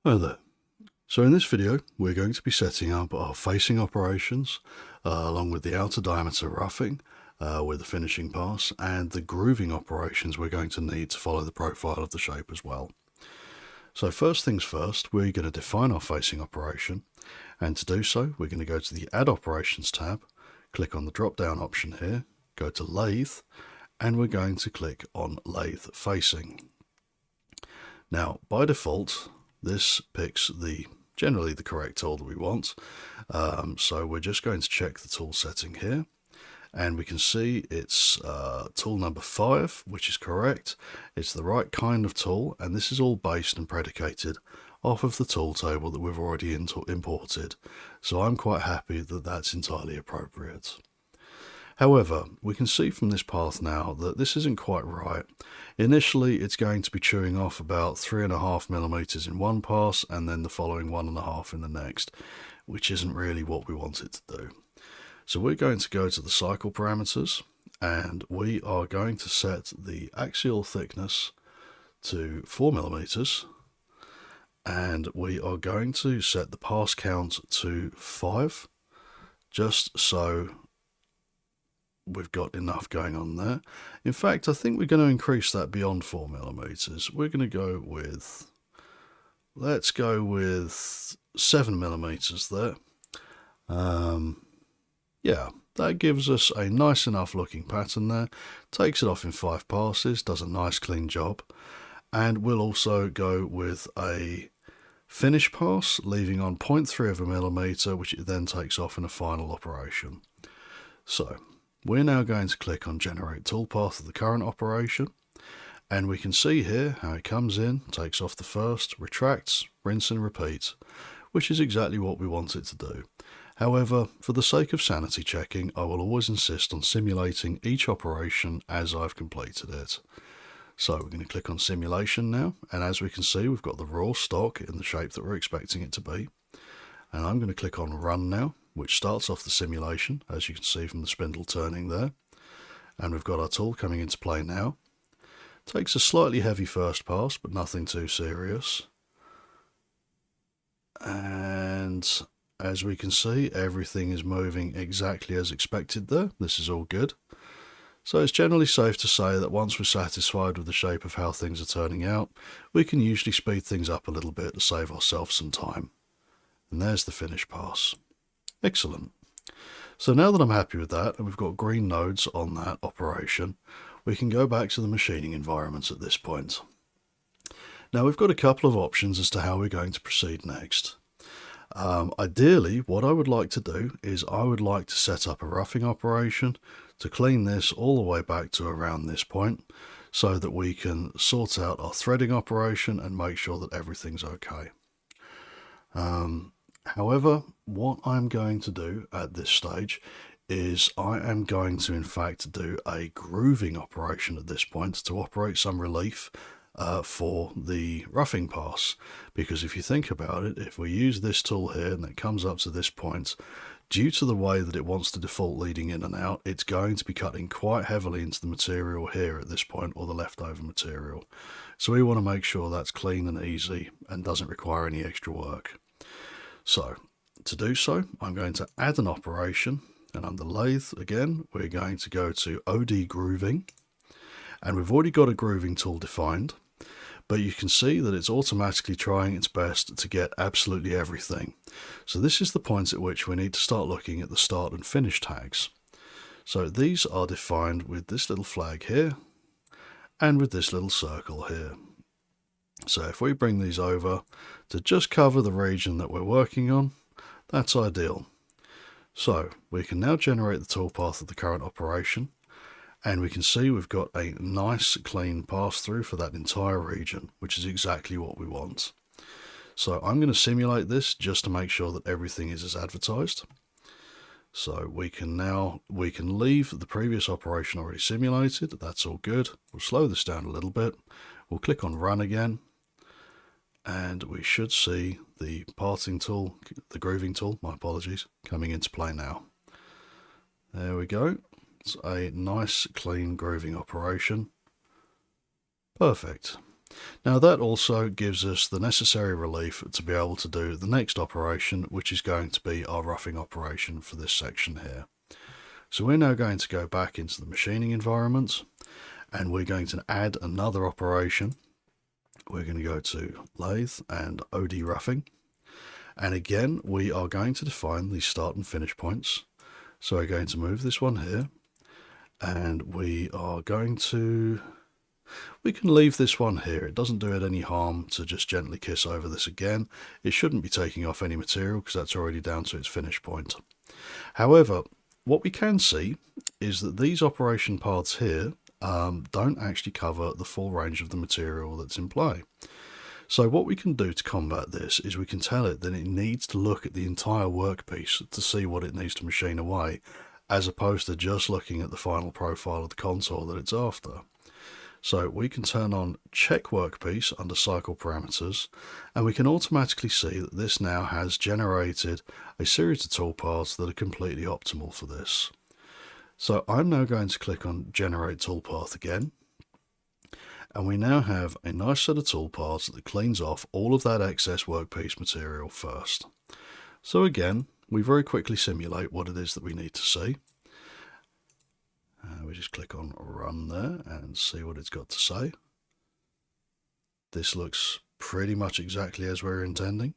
Hi there. So in this video we're going to be setting up our facing operations along with the outer diameter roughing with the finishing pass, and the grooving operations we're going to need to follow the profile of the shape as well. So first things first, we're going to define our facing operation, and to do so we're going to go to the Add Operations tab, click on the drop down option here, go to Lathe, and we're going to click on Lathe Facing. Now by default this picks generally the correct tool that we want, so we're just going to check the tool setting here, and we can see it's tool number 5, which is correct. It's the right kind of tool, and this is all based and predicated off of the tool table that we've already imported, so I'm quite happy that that's entirely appropriate. However, we can see from this path now that this isn't quite right. Initially it's going to be chewing off about 3.5mm in one pass and then the following 1.5 in the next, which isn't really what we want it to do. So we're going to go to the cycle parameters, and we are going to set the axial thickness to 4mm, and we are going to set the pass count to 5, just so we've got enough going on there. In fact, I think we're going to increase that beyond 4mm. We're going to go with, let's go with 7mm there. Yeah, that gives us a nice enough looking pattern there. Takes it off in 5 passes, does a nice clean job. And we'll also go with a finish pass, leaving on 0.3mm, which it then takes off in a final operation. So we're now going to click on Generate Toolpath of the current operation, and we can see here how it comes in, takes off the first, retracts, rinse and repeat, which is exactly what we want it to do. However, for the sake of sanity checking, I will always insist on simulating each operation as I've completed it. So we're going to click on Simulation now, and as we can see we've got the raw stock in the shape that we're expecting it to be. And I'm going to click on Run now, which starts off the simulation, as you can see from the spindle turning there. And we've got our tool coming into play now. Takes a slightly heavy first pass, but nothing too serious. And as we can see, everything is moving exactly as expected there. This is all good. So it's generally safe to say that once we're satisfied with the shape of how things are turning out, we can usually speed things up a little bit to save ourselves some time. And there's the finish pass. Excellent. So now that I'm happy with that, and we've got green nodes on that operation, we can go back to the machining environment at this point. Now we've got a couple of options as to how we're going to proceed next. Ideally, what I would like to do is I would like to set up a roughing operation to clean this all the way back to around this point, so that we can sort out our threading operation and make sure that everything's okay. However, what I'm going to do at this stage is I am going to in fact do a grooving operation at this point to operate some relief for the roughing pass, because if you think about it, if we use this tool here and it comes up to this point, due to the way that it wants to default leading in and out, it's going to be cutting quite heavily into the material here at this point, or the leftover material. So we want to make sure that's clean and easy and doesn't require any extra work. So to do so, I'm going to add an operation, and under Lathe again, we're going to go to OD Grooving, and we've already got a grooving tool defined, but you can see that it's automatically trying its best to get absolutely everything. So this is the point at which we need to start looking at the start and finish tags. So these are defined with this little flag here and with this little circle here. So if we bring these over to just cover the region that we're working on, that's ideal. So we can now generate the toolpath of the current operation, and we can see we've got a nice clean pass through for that entire region, which is exactly what we want. So I'm going to simulate this just to make sure that everything is as advertised. So we can leave the previous operation already simulated. That's all good. We'll slow this down a little bit. We'll click on Run again, and we should see the parting tool, the grooving tool, my apologies, coming into play now. There we go. It's a nice clean grooving operation. Perfect. Now that also gives us the necessary relief to be able to do the next operation, which is going to be our roughing operation for this section here. So we're now going to go back into the machining environment, and we're going to add another operation. We're going to go to lathe and OD roughing. And again, we are going to define the start and finish points. So we're going to move this one here, and we can leave this one here. It doesn't do it any harm to just gently kiss over this again. It shouldn't be taking off any material because that's already down to its finish point. However, what we can see is that these operation paths here don't actually cover the full range of the material that's in play. So what we can do to combat this is we can tell it that it needs to look at the entire workpiece to see what it needs to machine away, as opposed to just looking at the final profile of the contour that it's after. So we can turn on check workpiece under cycle parameters, and we can automatically see that this now has generated a series of toolpaths that are completely optimal for this. So I'm now going to click on generate toolpath again, and we now have a nice set of toolpaths that cleans off all of that excess workpiece material first. So again, we very quickly simulate what it is that we need to see. We just click on run there and see what it's got to say. This looks pretty much exactly as we're intending.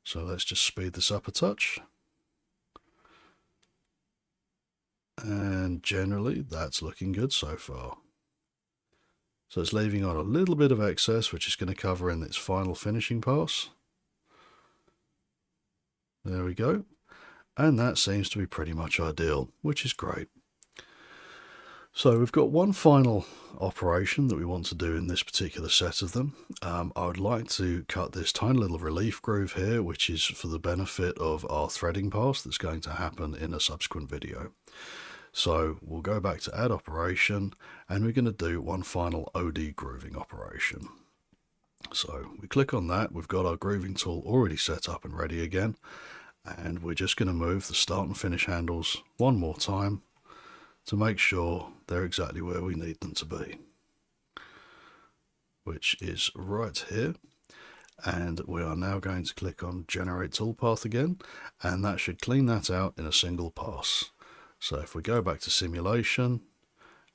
So let's just speed this up a touch. And generally that's looking good so far. So it's leaving on a little bit of excess, which is going to cover in its final finishing pass. There we go. And that seems to be pretty much ideal, which is great. So we've got one final operation that we want to do in this particular set of them. I would like to cut this tiny little relief groove here, which is for the benefit of our threading pass that's going to happen in a subsequent video. So we'll go back to add operation, and we're going to do one final OD grooving operation. So we click on that. We've got our grooving tool already set up and ready again, and we're just going to move the start and finish handles one more time to make sure they're exactly where we need them to be, which is right here. And we are now going to click on generate toolpath again, and that should clean that out in a single pass. So if we go back to simulation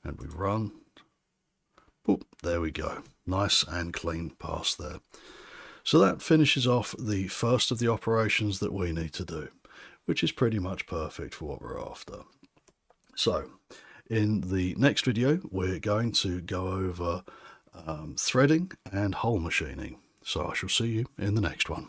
and we run, boop, there we go. Nice and clean pass there. So that finishes off the first of the operations that we need to do, which is pretty much perfect for what we're after. So in the next video, we're going to go over threading and hole machining. So I shall see you in the next one.